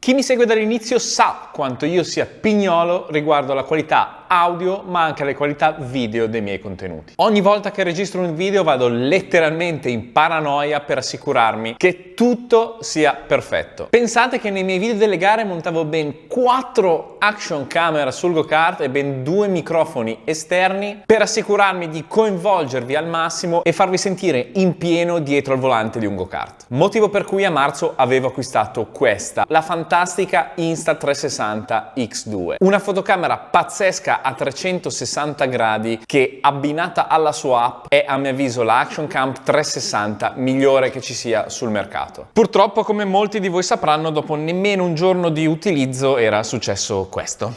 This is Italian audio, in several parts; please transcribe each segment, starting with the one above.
Chi mi segue dall'inizio sa quanto io sia pignolo riguardo alla qualità audio ma anche alle qualità video dei miei contenuti. Ogni volta che registro un video vado letteralmente in paranoia per assicurarmi che tutto sia perfetto. Pensate che nei miei video delle gare montavo ben 4 action camera sul go-kart e ben 2 microfoni esterni per assicurarmi di coinvolgervi al massimo e farvi sentire in pieno dietro al volante di un go-kart. Motivo per cui a marzo avevo acquistato questa, la fantastica Insta360 X2. Una fotocamera pazzesca a 360 gradi che, abbinata alla sua app, è a mio avviso la Action Cam 360 migliore che ci sia sul mercato. Purtroppo, come molti di voi sapranno, dopo nemmeno un giorno di utilizzo era successo questo.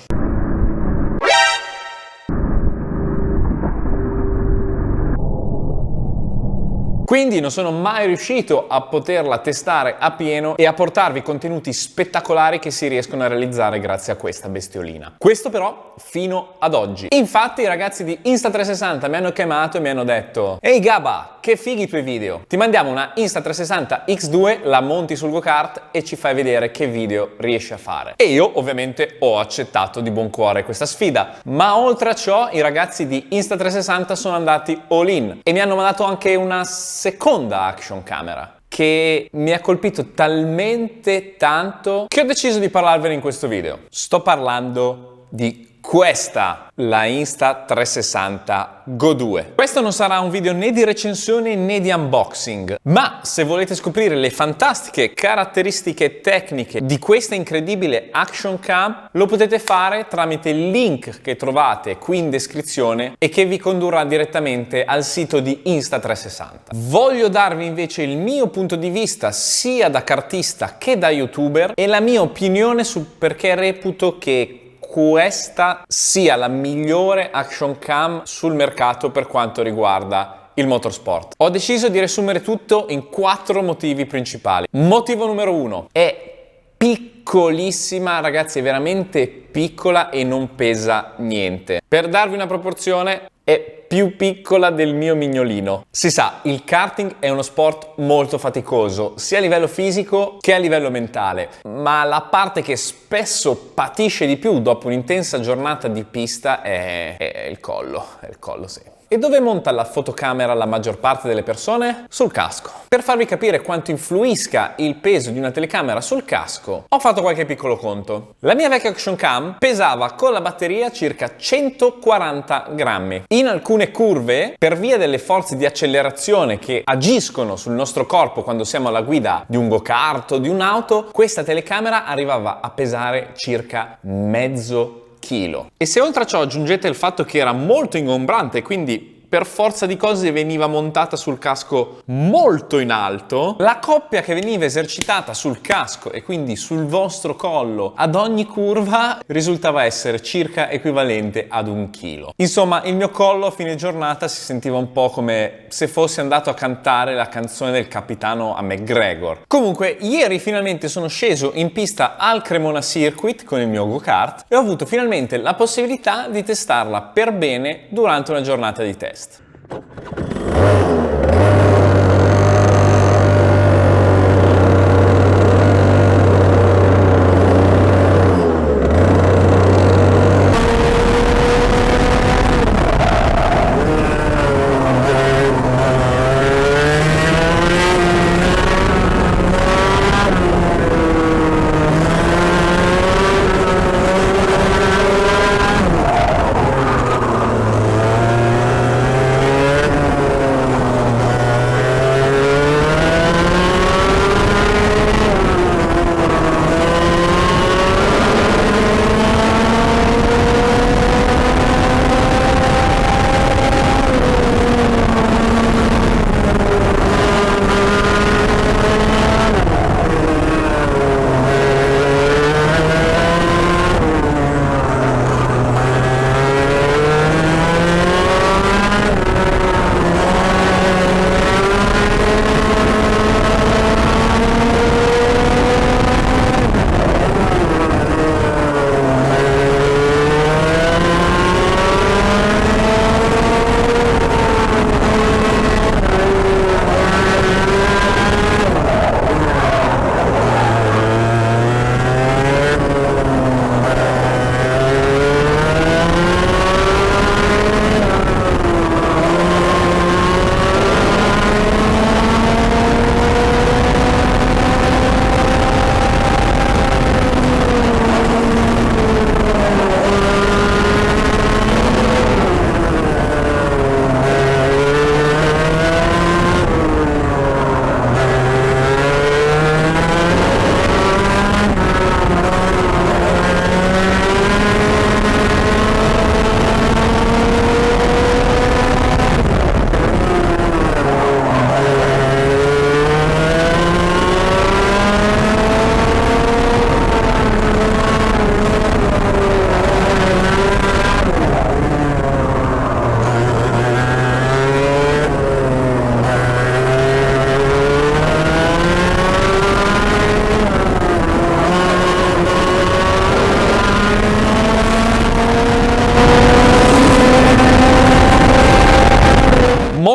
Quindi non sono mai riuscito a poterla testare a pieno e a portarvi contenuti spettacolari che si riescono a realizzare grazie a questa bestiolina. Questo però fino ad oggi. Infatti i ragazzi di Insta360 mi hanno chiamato e mi hanno detto: ehi Gaba, che fighi i tuoi video! Ti mandiamo una Insta360 X2, la monti sul go-kart e ci fai vedere che video riesci a fare. E io ovviamente ho accettato di buon cuore questa sfida. Ma oltre a ciò i ragazzi di Insta360 sono andati all in e mi hanno mandato anche una seconda action camera che mi ha colpito talmente tanto che ho deciso di parlarvene in questo video. Sto parlando di questa, la Insta360 Go 2. Questo non sarà un video né di recensione né di unboxing, ma se volete scoprire le fantastiche caratteristiche tecniche di questa incredibile action cam, lo potete fare tramite il link che trovate qui in descrizione e che vi condurrà direttamente al sito di Insta360. Voglio darvi invece il mio punto di vista sia da kartista che da youtuber e la mia opinione su perché reputo che questa sia la migliore action cam sul mercato per quanto riguarda il motorsport. Ho deciso di riassumere tutto in 4 motivi principali. Motivo numero 1: è piccolissima, ragazzi, è veramente piccola e non pesa niente. Per darvi una proporzione, è più piccola del mio mignolino. Si sa, il karting è uno sport molto faticoso, sia a livello fisico che a livello mentale, ma la parte che spesso patisce di più dopo un'intensa giornata di pista è il collo, sì. E dove monta la fotocamera la maggior parte delle persone? Sul casco. Per farvi capire quanto influisca il peso di una telecamera sul casco, ho fatto qualche piccolo conto. La mia vecchia action cam pesava con la batteria circa 140 grammi. In alcune curve, per via delle forze di accelerazione che agiscono sul nostro corpo quando siamo alla guida di un go-kart o di un'auto, questa telecamera arrivava a pesare circa mezzo chilo. E se oltre a ciò aggiungete il fatto che era molto ingombrante, quindi per forza di cose veniva montata sul casco molto in alto, la coppia che veniva esercitata sul casco e quindi sul vostro collo ad ogni curva risultava essere circa equivalente ad 1 chilo. Insomma, il mio collo a fine giornata si sentiva un po' come se fossi andato a cantare la canzone del capitano a McGregor. Comunque, ieri finalmente sono sceso in pista al Cremona Circuit con il mio go-kart e ho avuto finalmente la possibilità di testarla per bene durante una giornata di test.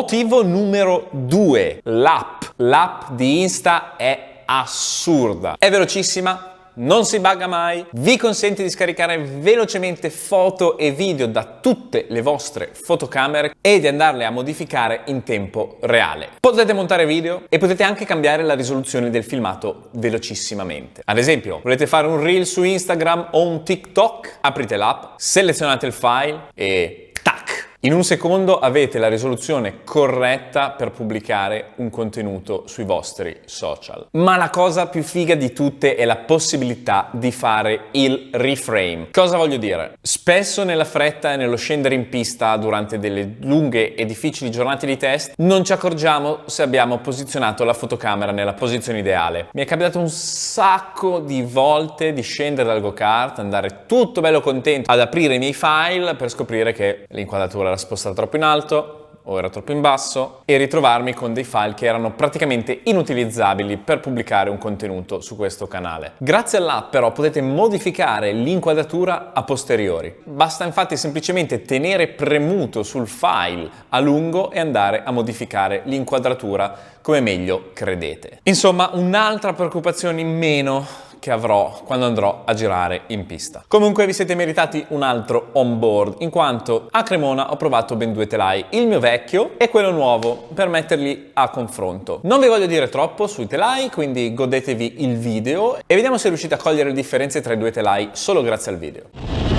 Motivo numero 2, l'app. L'app di Insta è assurda. È velocissima, non si bugga mai, vi consente di scaricare velocemente foto e video da tutte le vostre fotocamere e di andarle a modificare in tempo reale. Potete montare video e potete anche cambiare la risoluzione del filmato velocissimamente. Ad esempio, volete fare un reel su Instagram o un TikTok? Aprite l'app, selezionate il file e tac! In un secondo avete la risoluzione corretta per pubblicare un contenuto sui vostri social. Ma la cosa più figa di tutte è la possibilità di fare il reframe. Cosa voglio dire? Spesso nella fretta e nello scendere in pista durante delle lunghe e difficili giornate di test non ci accorgiamo se abbiamo posizionato la fotocamera nella posizione ideale. Mi è capitato un sacco di volte di scendere dal go-kart, andare tutto bello contento ad aprire i miei file per scoprire che l'inquadratura era spostata troppo in alto o era troppo in basso e ritrovarmi con dei file che erano praticamente inutilizzabili per pubblicare un contenuto su questo canale. Grazie all'app però potete modificare l'inquadratura a posteriori. Basta infatti semplicemente tenere premuto sul file a lungo e andare a modificare l'inquadratura come meglio credete. Insomma, un'altra preoccupazione in meno che avrò quando andrò a girare in pista. Comunque vi siete meritati un altro onboard, in quanto a Cremona ho provato ben due telai, il mio vecchio e quello nuovo, per metterli a confronto. Non vi voglio dire troppo sui telai, quindi godetevi il video e vediamo se riuscite a cogliere le differenze tra i due telai solo grazie al video.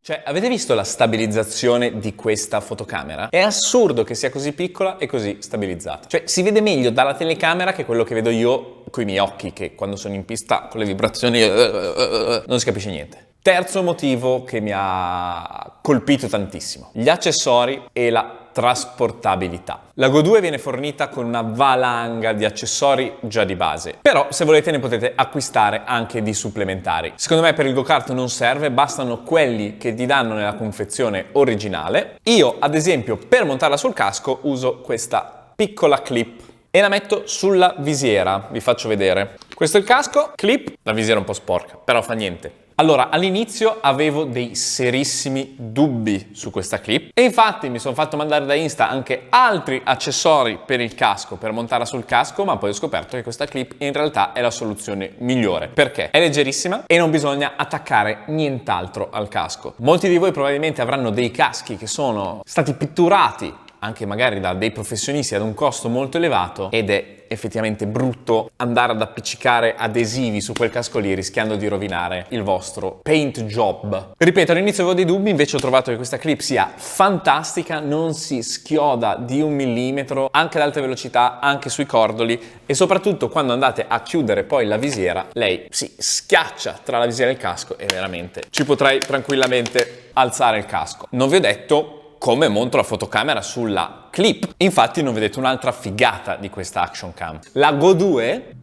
Cioè, avete visto la stabilizzazione di questa fotocamera? È assurdo che sia così piccola e così stabilizzata. Cioè, si vede meglio dalla telecamera che quello che vedo io coi miei occhi, che quando sono in pista con le vibrazioni non si capisce niente. Terzo motivo che mi ha colpito tantissimo: gli accessori e la trasportabilità. La Go 2 viene fornita con una valanga di accessori già di base, però se volete ne potete acquistare anche di supplementari. Secondo me per il go-kart non serve, bastano quelli che ti danno nella confezione originale. Io ad esempio per montarla sul casco uso questa piccola clip e la metto sulla visiera, vi faccio vedere. Questo è il casco, clip, la visiera è un po' sporca, però fa niente. Allora, all'inizio avevo dei serissimi dubbi su questa clip e infatti mi sono fatto mandare da Insta anche altri accessori per il casco, per montarla sul casco, ma poi ho scoperto che questa clip in realtà è la soluzione migliore. Perché? È leggerissima e non bisogna attaccare nient'altro al casco. Molti di voi probabilmente avranno dei caschi che sono stati pitturati anche magari da dei professionisti ad un costo molto elevato, ed è effettivamente brutto andare ad appiccicare adesivi su quel casco lì rischiando di rovinare il vostro paint job. Ripeto, all'inizio avevo dei dubbi, invece ho trovato che questa clip sia fantastica, non si schioda di 1 millimetro, anche ad alta velocità, anche sui cordoli, e soprattutto quando andate a chiudere poi la visiera, lei si schiaccia tra la visiera e il casco e veramente ci potrei tranquillamente alzare il casco. Non vi ho detto come monto la fotocamera sulla clip. Infatti non vedete un'altra figata di questa action cam. La Go 2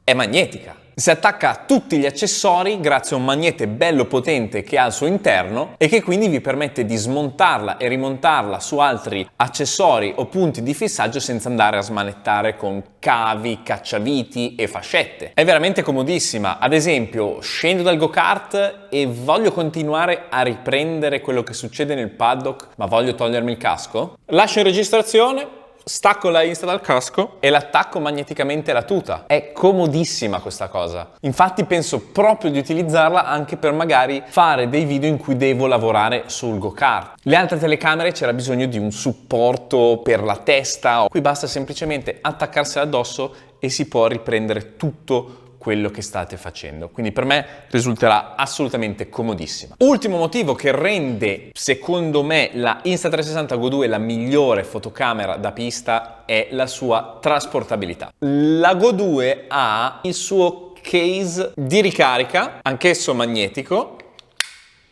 è magnetica. Si attacca a tutti gli accessori grazie a un magnete bello potente che ha al suo interno e che quindi vi permette di smontarla e rimontarla su altri accessori o punti di fissaggio senza andare a smanettare con cavi, cacciaviti e fascette. È veramente comodissima. Ad esempio, scendo dal go-kart e voglio continuare a riprendere quello che succede nel paddock, ma voglio togliermi il casco? Lascio in registrazione, stacco la Insta dal casco e l'attacco magneticamente alla tuta. È comodissima questa cosa. Infatti penso proprio di utilizzarla anche per magari fare dei video in cui devo lavorare sul go-kart. Le altre telecamere c'era bisogno di un supporto per la testa. Qui basta semplicemente attaccarsela addosso e si può riprendere tutto quello che state facendo. Quindi per me risulterà assolutamente comodissima. Ultimo motivo che rende, secondo me, la Insta360 Go 2 la migliore fotocamera da pista è la sua trasportabilità. La Go 2 ha il suo case di ricarica, anch'esso magnetico,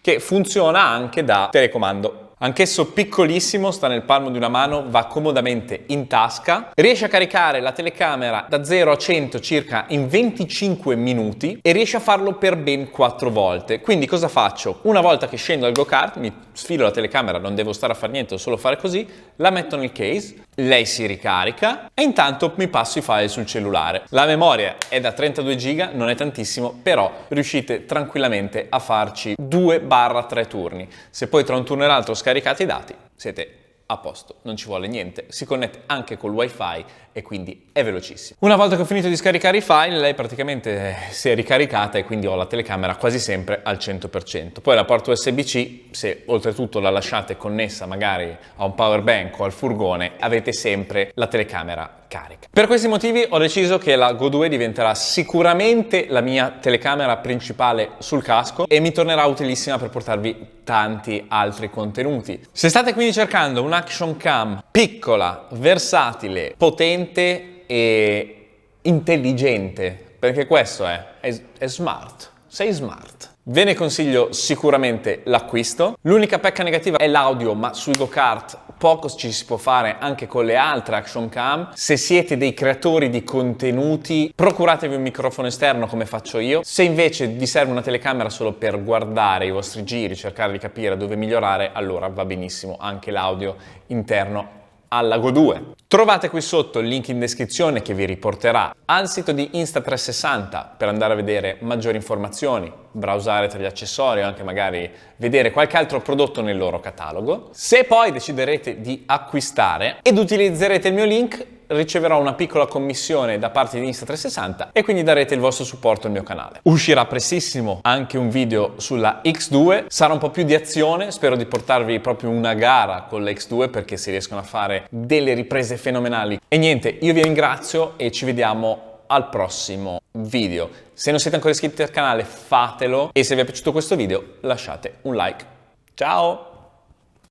che funziona anche da telecomando. Anch'esso piccolissimo, sta nel palmo di una mano, va comodamente in tasca, riesce a caricare la telecamera da 0 a 100 circa in 25 minuti e riesce a farlo per ben 4 volte. Quindi cosa faccio? Una volta che scendo dal go-kart, mi sfilo la telecamera, non devo stare a fare niente, devo solo fare così, la metto nel case, lei si ricarica e intanto mi passo i file sul cellulare. La memoria è da 32 giga, non è tantissimo, però riuscite tranquillamente a farci 2-3 turni. Se poi tra un turno e l'altro scaricate i dati, siete a posto, non ci vuole niente. Si connette anche col wifi e quindi è velocissimo. Una volta che ho finito di scaricare i file, lei praticamente si è ricaricata e quindi ho la telecamera quasi sempre al 100%. Poi la porta USB-C, se oltretutto la lasciate connessa magari a un power bank o al furgone, avete sempre la telecamera carica. Per questi motivi ho deciso che la Go 2 diventerà sicuramente la mia telecamera principale sul casco e mi tornerà utilissima per portarvi tanti altri contenuti. Se state quindi cercando un action cam piccola, versatile, potente e intelligente, perché questo è smart, sei smart, ve ne consiglio sicuramente l'acquisto. L'unica pecca negativa è l'audio, ma sui go-kart poco ci si può fare anche con le altre action cam. Se siete dei creatori di contenuti, procuratevi un microfono esterno come faccio io. Se invece vi serve una telecamera solo per guardare i vostri giri, cercare di capire dove migliorare, allora va benissimo anche l'audio interno alla Go 2. Trovate qui sotto il link in descrizione che vi riporterà al sito di Insta360 per andare a vedere maggiori informazioni, browsare tra gli accessori o anche magari vedere qualche altro prodotto nel loro catalogo. Se poi deciderete di acquistare ed utilizzerete il mio link, riceverò una piccola commissione da parte di Insta360 e quindi darete il vostro supporto al mio canale. Uscirà prestissimo anche un video sulla X2, sarà un po' più di azione, spero di portarvi proprio una gara con la X2 perché si riescono a fare delle riprese fenomenali. E niente, io vi ringrazio e ci vediamo al prossimo video. Se non siete ancora iscritti al canale fatelo e se vi è piaciuto questo video lasciate un like. Ciao!